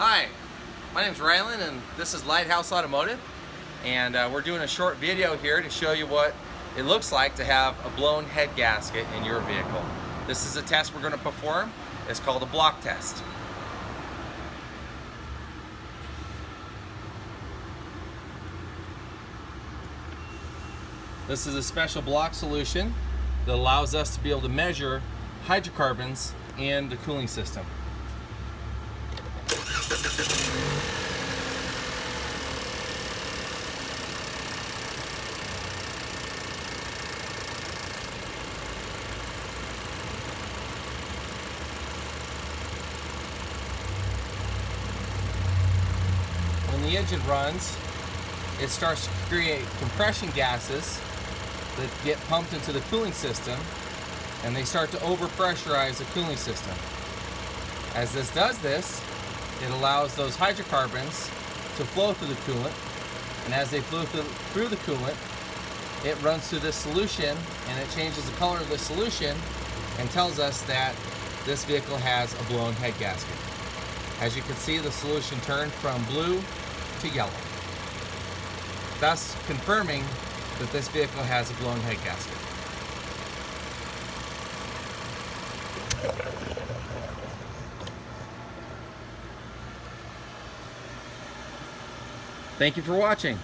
Hi, my name is Rylan and this is Lighthouse Automotive, and we're doing a short video here to show you what it looks like to have a blown head gasket in your vehicle. This is a test we're going to perform. It's called a block test. This is a special block solution that allows us to be able to measure hydrocarbons in the cooling system. When the engine runs, it starts to create compression gases that get pumped into the cooling system, and they start to overpressurize the cooling system. As this does this, it allows those hydrocarbons to flow through the coolant, and as they flow through the coolant, it runs through this solution, and it changes the color of the solution and tells us that this vehicle has a blown head gasket. As you can see, the solution turned from blue to yellow, thus confirming that this vehicle has a blown head gasket. Thank you for watching.